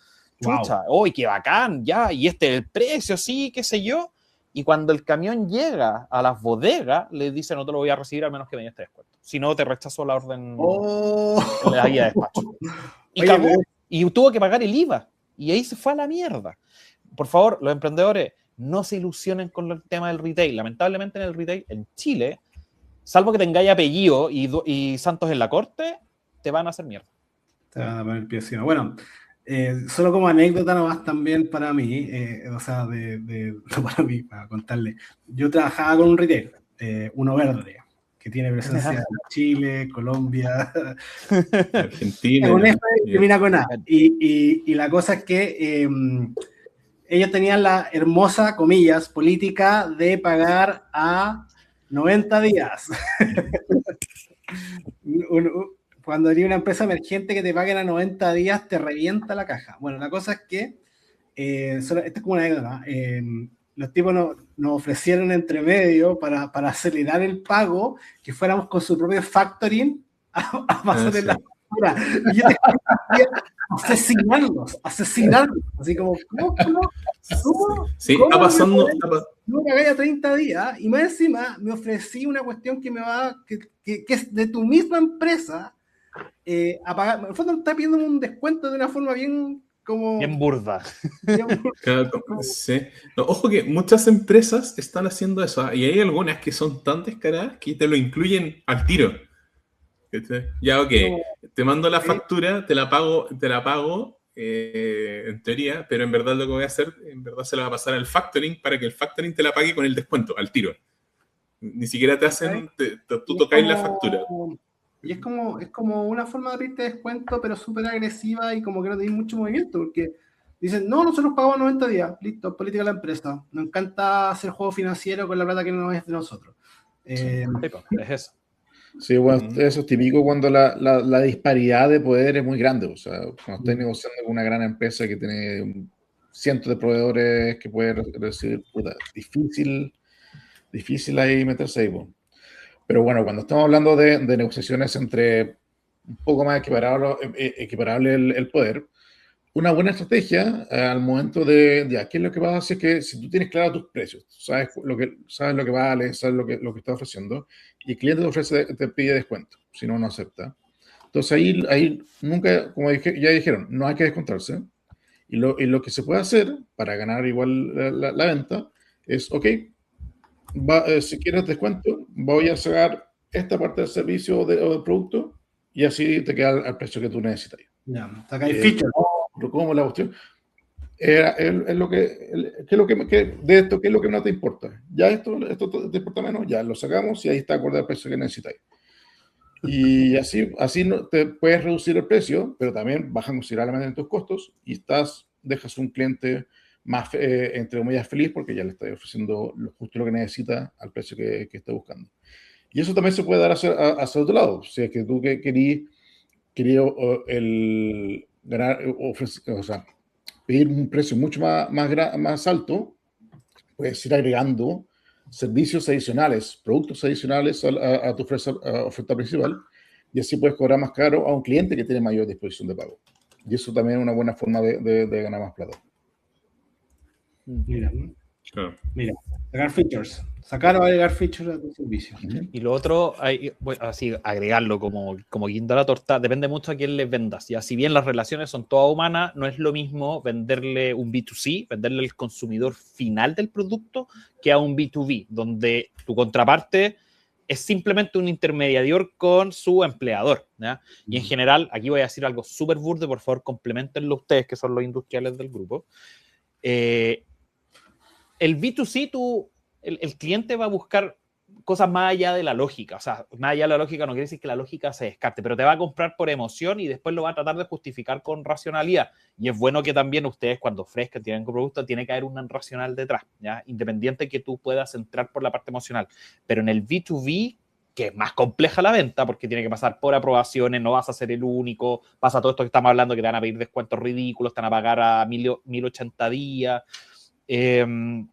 Speaker 4: chucha, ¡uy, qué bacán! Ya, y este es el precio, sí, qué sé yo. Y cuando el camión llega a las bodegas, le dice, no te lo voy a recibir a menos que me des este descuento. Si no, te rechazo la orden de la guía de despacho. Y cagó, y tuvo que pagar el IVA. Y ahí se fue a la mierda. Por favor, los emprendedores, no se ilusionen con el tema del retail. Lamentablemente en el retail, en Chile, salvo que tengáis apellido y santos en la corte, te van a hacer mierda.
Speaker 2: Te van a poner pie encima. Bueno, solo como anécdota nomás también para mí, o sea, para mí, para contarle. Yo trabajaba con un retail, Uno Verde, que tiene presencia en Chile, Colombia,
Speaker 3: Argentina.
Speaker 2: Con F y termina con A. Y la cosa es que ellos tenían la hermosa, comillas, política de pagar a 90 días. Cuando eres una empresa emergente que te paguen a 90 días, te revienta la caja. Bueno, la cosa es que, esto es como una anécdota, los tipos nos ofrecieron entre medio para acelerar el pago, que fuéramos con su propio factoring a pasar en la factura. Y yo asesinarlos. Así como, ¿cómo?
Speaker 3: Sí, está pasando.
Speaker 2: Yo pagué a 30 días y más encima me ofrecí una cuestión que es de tu misma empresa a pagar. En el fondo está pidiendo un descuento de una forma bien
Speaker 4: burda.
Speaker 3: Claro, sí. No, ojo que muchas empresas están haciendo eso, y hay algunas que son tan descaradas que te lo incluyen al tiro. Ya, ok, te mando la factura, te la pago en teoría, pero en verdad lo que voy a hacer, en verdad se la va a pasar al factoring para que el factoring te la pague con el descuento, al tiro. Ni siquiera te hacen, tú tocáis la factura.
Speaker 2: Y es como una forma de pedirte descuento, pero súper agresiva y como que no tenéis mucho movimiento, porque dicen, no, nosotros pagamos 90 días, listo, política de la empresa. Nos encanta hacer juego financiero con la plata que no es de nosotros.
Speaker 4: Es eso.
Speaker 1: Sí, bueno, eso es típico cuando la disparidad de poder es muy grande. O sea, cuando estás negociando con una gran empresa que tiene cientos de proveedores que puede recibir, difícil ahí meterse ahí. Pues. Pero bueno, cuando estamos hablando de negociaciones entre un poco más equiparable el poder, una buena estrategia al momento ¿qué es lo que pasa? Es que si tú tienes claro tus precios, sabes lo que vale, sabes lo que estás ofreciendo, y el cliente te pide descuento, si no acepta. Entonces ahí nunca, como ya dijeron, no hay que descontarse, y lo que se puede hacer para ganar igual la venta es, ok, si quieres descuento, voy a sacar esta parte del servicio o del producto, y así te queda al precio que tú necesitas.
Speaker 2: Ya, sacáis feature.
Speaker 1: ¿Cómo la cuestión? Es lo que de esto, ¿qué es lo que no te importa? Ya esto te importa menos, ya lo sacamos y ahí está acorde al precio que necesitáis. Y así no, te puedes reducir el precio, pero también bajan considerablemente tus costos y dejas un cliente más, entre comillas, feliz porque ya le estás ofreciendo justo lo que necesita al precio que está buscando. Y eso también se puede dar hacia otro lado. Si es que tú querías ganar, pedir un precio mucho más alto, puedes ir agregando servicios adicionales, productos adicionales a tu oferta principal, y así puedes cobrar más caro a un cliente que tiene mayor disposición de pago. Y eso también es una buena forma de ganar más plata.
Speaker 2: Mira, sacar o agregar features a tu servicio.
Speaker 4: Y lo otro, así agregarlo como guinda a la torta, depende mucho a quién les vendas. Ya, si bien las relaciones son todas humanas, no es lo mismo venderle un B2C, venderle al consumidor final del producto, que a un B2B, donde tu contraparte es simplemente un intermediador con su empleador, ¿ya? Y en general, aquí voy a decir algo súper burdo, por favor, complementenlo ustedes, que son los industriales del grupo. El B2C, el cliente va a buscar cosas más allá de la lógica. O sea, más allá de la lógica no quiere decir que la lógica se descarte, pero te va a comprar por emoción y después lo va a tratar de justificar con racionalidad. Y es bueno que también ustedes, cuando ofrezcan, tienen un producto, tiene que haber un racional detrás, ¿ya? Independiente que tú puedas entrar por la parte emocional. Pero en el B2B, que es más compleja la venta, porque tiene que pasar por aprobaciones, no vas a ser el único, pasa todo esto que estamos hablando, que te van a pedir descuentos ridículos, te van a pagar a 1080 días. En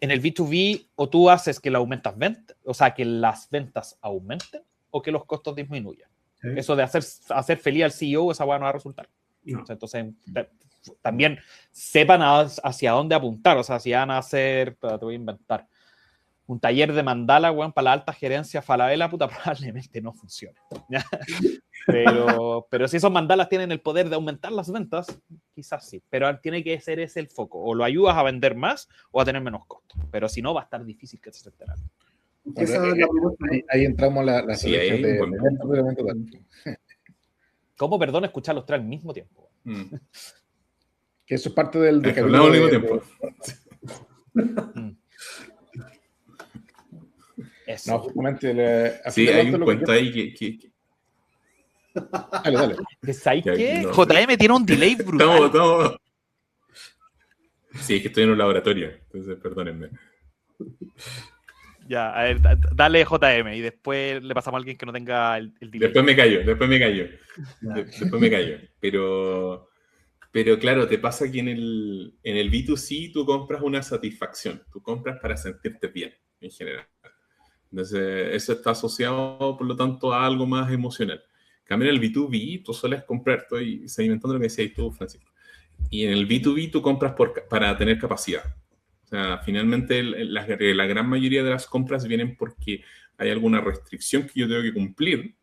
Speaker 4: el B2B, o tú haces que que las ventas aumenten, o que los costos disminuyan. ¿Sí? Eso de hacer feliz al CEO, esa hueá no va a resultar. No. O sea, entonces, también sepan hacia dónde apuntar. O sea, si van a hacer, te voy a inventar, un taller de mandala, weón, para la alta gerencia Falabella, puta, probablemente no funcione. Pero si esos mandalas tienen el poder de aumentar las ventas, quizás sí. Pero tiene que ser ese el foco. O lo ayudas a vender más o a tener menos costos. Pero si no, va a estar difícil que se enteren.
Speaker 1: Ahí entramos la estrategia de
Speaker 4: ¿Cómo? Perdón, escuchar los tres al mismo tiempo.
Speaker 1: Que eso es parte del
Speaker 3: hablamos al mismo tiempo.
Speaker 1: No, justamente
Speaker 3: sí, hay un cuento ahí que...
Speaker 1: Dale.
Speaker 4: ¿Sabes qué? No. JM tiene un delay brutal.
Speaker 3: Sí, es que estoy en un laboratorio, entonces perdónenme.
Speaker 4: Ya, a ver, dale JM y después le pasamos a alguien que no tenga el delay.
Speaker 3: Después me callo. Pero Pero claro, te pasa que en el B2C tú compras una satisfacción, tú compras para sentirte bien en general. Entonces, eso está asociado, por lo tanto, a algo más emocional. En cambio, en el B2B, tú sueles comprar, estoy sedimentando lo que decías tú, Francisco. Y en el B2B tú compras para tener capacidad. O sea, finalmente la gran mayoría de las compras vienen porque hay alguna restricción que yo tengo que cumplir,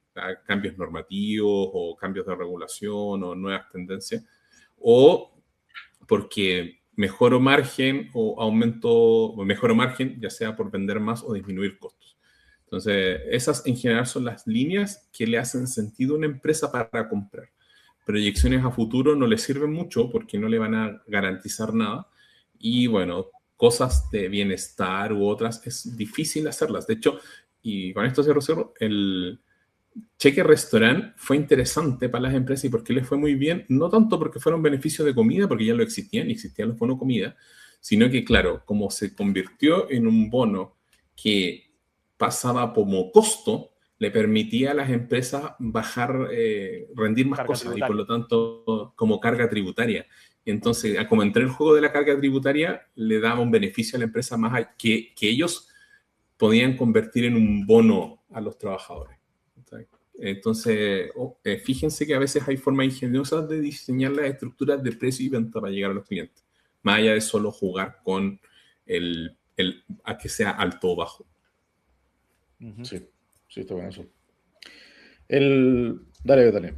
Speaker 3: cambios normativos o cambios de regulación o nuevas tendencias, o porque mejoro margen o mejoro margen, ya sea por vender más o disminuir costos. Entonces, esas en general son las líneas que le hacen sentido a una empresa para comprar. Proyecciones a futuro no le sirven mucho porque no le van a garantizar nada. Y bueno, cosas de bienestar u otras es difícil hacerlas. De hecho, y con esto cierro, el cheque restaurant fue interesante para las empresas. ¿Y por qué les fue muy bien? No tanto porque fueron beneficios de comida, porque ya lo existían los bonos comida, sino que, claro, como se convirtió en un bono que pasaba como costo, le permitía a las empresas rendir más
Speaker 4: Carga
Speaker 3: cosas
Speaker 4: tributaria.
Speaker 3: y por lo tanto como carga tributaria. Entonces, como entró el juego de la carga tributaria, le daba un beneficio a la empresa más que ellos podían convertir en un bono a los trabajadores. Entonces, fíjense que a veces hay formas ingeniosas de diseñar las estructuras de precio y venta para llegar a los clientes, más allá de solo jugar con a que sea alto o bajo.
Speaker 1: Sí, sí, está bueno eso. Dale.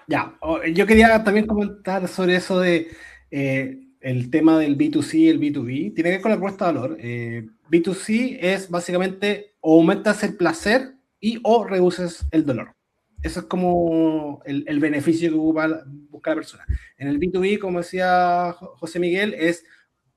Speaker 2: Ya. Yo quería también comentar sobre eso de el tema del B2C y el B2B. Tiene que ver con la propuesta de valor. B2C es básicamente o aumentas el placer y o reduces el dolor. Eso es como el beneficio que busca la persona. En el B2B, como decía José Miguel, es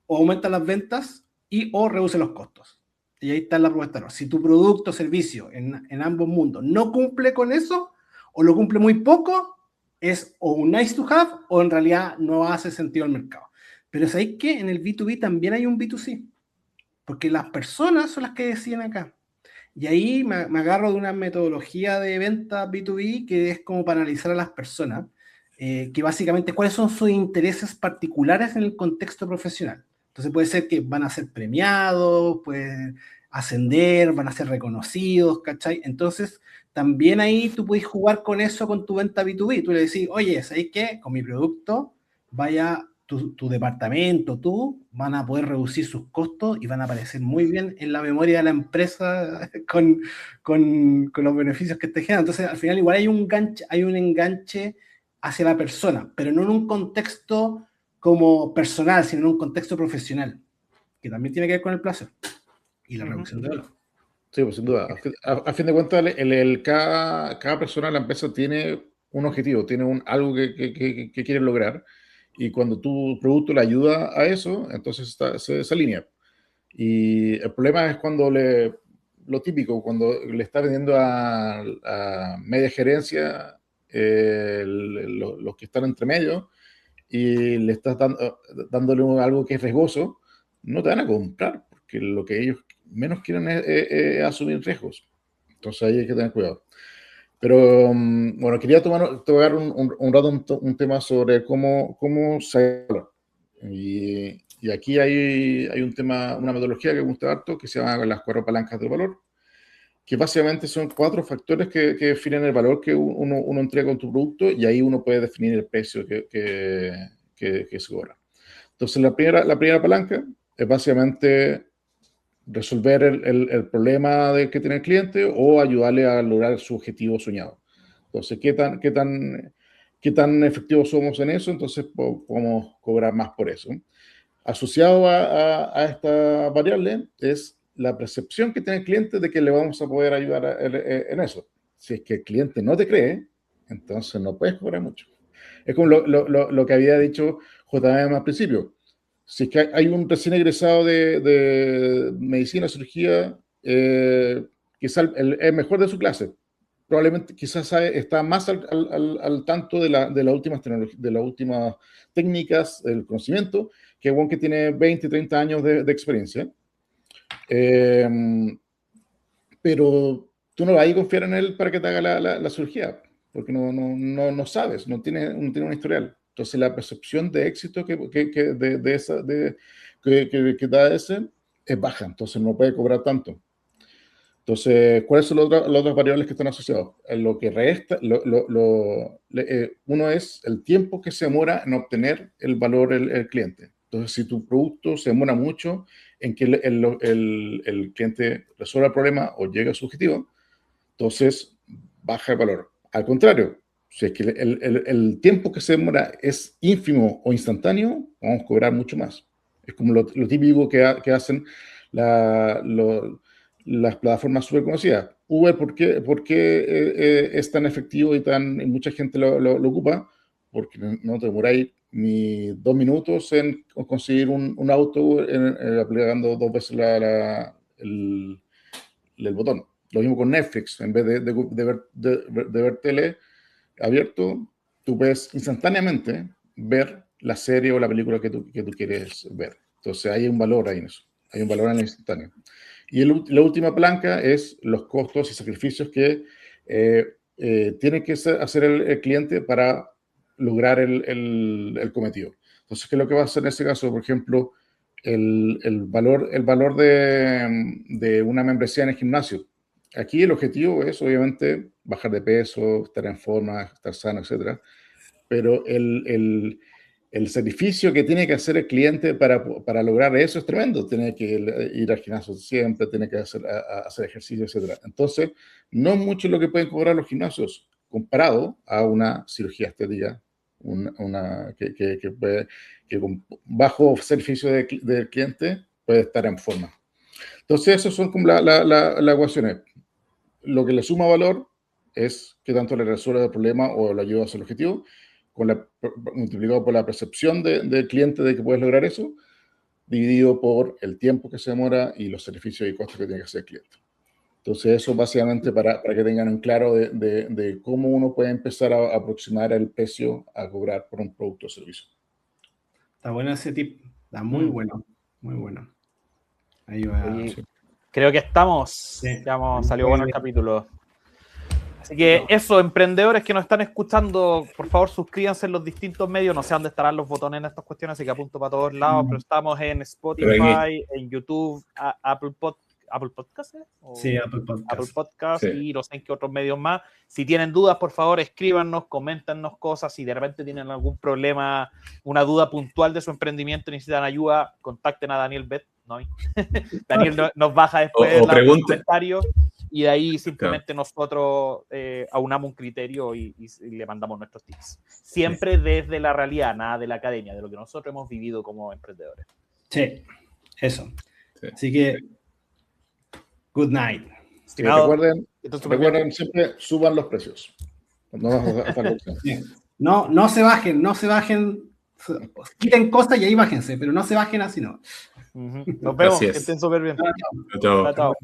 Speaker 2: o aumenta las ventas y o reduce los costos. Y ahí está la propuesta de valor. Si tu producto o servicio en ambos mundos no cumple con eso, o lo cumple muy poco, es o un nice to have o en realidad no hace sentido al mercado. Pero ¿sabéis que en el B2B también hay un B2C? Porque las personas son las que deciden acá. Y ahí me agarro de una metodología de venta B2B que es como para analizar a las personas, que básicamente cuáles son sus intereses particulares en el contexto profesional. Entonces puede ser que van a ser premiados, pueden ascender, van a ser reconocidos, ¿cachai? Entonces también ahí tú puedes jugar con eso con tu venta B2B. Tú le decís, oye, ¿sabes qué? Con mi producto vaya tu departamento, tú, van a poder reducir sus costos y van a aparecer muy bien en la memoria de la empresa con los beneficios que te generan. Entonces, al final igual hay un enganche hacia la persona, pero no en un contexto como personal, sino en un contexto profesional, que también tiene que ver con el placer y la reducción de dolor.
Speaker 1: Sí, pues sin duda. A fin de cuentas, cada persona en la empresa tiene un objetivo, tiene algo que quiere lograr. Y cuando tu producto le ayuda a eso, entonces se alinea. Y el problema es cuando lo típico, cuando le está vendiendo a media gerencia, los que están entre medio, y le estás dándole algo que es riesgoso, no te van a comprar, porque lo que ellos menos quieren es asumir riesgos. Entonces ahí hay que tener cuidado. Pero bueno, quería tocar un rato un tema sobre cómo se y aquí hay un tema, una metodología que me gusta harto, que se llama las 4 palancas del valor, que básicamente son 4 factores que definen el valor que uno entrega con tu producto, y ahí uno puede definir el precio que se cobra. Entonces, la primera palanca es básicamente resolver el problema que tiene el cliente o ayudarle a lograr su objetivo soñado. Entonces, ¿qué tan efectivos somos en eso? Entonces, podemos cobrar más por eso. Asociado a esta variable es la percepción que tiene el cliente de que le vamos a poder ayudar en eso. Si es que el cliente no te cree, entonces no puedes cobrar mucho. Es como lo que había dicho JM al principio. Si es que hay un recién egresado de medicina, cirugía, quizás el mejor de su clase, probablemente quizás está más al tanto de las últimas tecnologías, de las últimas técnicas, del conocimiento, que uno que tiene 20, 30 años de experiencia. Pero tú no vas a confiar en él para que te haga la cirugía, porque no sabes, no tiene un historial. Entonces la percepción de éxito que da ese es baja, entonces no puede cobrar tanto. Entonces, ¿cuáles son las otras variables que están asociadas? Lo que resta, uno es el tiempo que se demora en obtener el valor el cliente. Entonces, si tu producto se demora mucho en que el cliente resuelva el problema o llegue a su objetivo, entonces baja el valor. Al contrario, si es que el tiempo que se demora es ínfimo o instantáneo, vamos a cobrar mucho más. Es como lo típico que hacen las plataformas súper conocidas. Uber, ¿por qué es tan efectivo y mucha gente lo ocupa? Porque no te demoráis ni 2 minutos en conseguir un auto aplicando 2 veces el botón. Lo mismo con Netflix. En vez de ver tele abierto, tú puedes instantáneamente ver la serie o la película que tú quieres ver. Entonces hay un valor ahí en eso. Hay un valor en el instantáneo. Y la última palanca es los costos y sacrificios que tiene que hacer el cliente para lograr el cometido. Entonces, ¿qué es lo que va a hacer en ese caso? Por ejemplo, el valor de una membresía en el gimnasio. Aquí el objetivo es, obviamente, bajar de peso, estar en forma, estar sano, etc. Pero el sacrificio que tiene que hacer el cliente para lograr eso es tremendo. Tiene que ir al gimnasio siempre, tiene que hacer ejercicio, etc. Entonces, no es mucho lo que pueden cobrar los gimnasios comparado a una cirugía estética, que con bajo sacrificio del cliente puede estar en forma. Entonces, esas son como las ecuaciones. Lo que le suma valor es que tanto le resuelve el problema o le ayuda a hacer el objetivo, multiplicado por la percepción del cliente de que puedes lograr eso, dividido por el tiempo que se demora y los servicios y costos que tiene que hacer el cliente. Entonces, eso básicamente para que tengan en claro de cómo uno puede empezar a aproximar el precio a cobrar por un producto o servicio.
Speaker 2: Está bueno ese tip. Está muy bueno. Muy bueno. Ahí va.
Speaker 4: Sí. Creo que estamos.
Speaker 2: Sí.
Speaker 4: Ya salió bueno el capítulo. Así que eso, emprendedores que nos están escuchando, por favor suscríbanse en los distintos medios. No sé dónde estarán los botones en estas cuestiones, así que apunto para todos lados. Pero estamos en Spotify, en YouTube, Apple Podcast.
Speaker 2: Sí, Apple Podcast.
Speaker 4: Apple Podcast, sí. Y no sé en qué otros medios más. Si tienen dudas, por favor, escríbanos, coméntenos cosas. Si de repente tienen algún problema, una duda puntual de su emprendimiento, necesitan ayuda, contacten a Daniel Bet. ¿No? Daniel nos baja después en los comentarios. Y de ahí simplemente nosotros aunamos un criterio y le mandamos nuestros tips. Siempre desde la realidad, nada de la academia, de lo que nosotros hemos vivido como emprendedores.
Speaker 2: Sí, eso. Sí. Así que, good night.
Speaker 1: Recuerden siempre suban los precios.
Speaker 2: No se bajen. Quiten cosas y ahí bájense, pero no se bajen así, no.
Speaker 4: Nos vemos, que estén súper bien.
Speaker 3: Chao.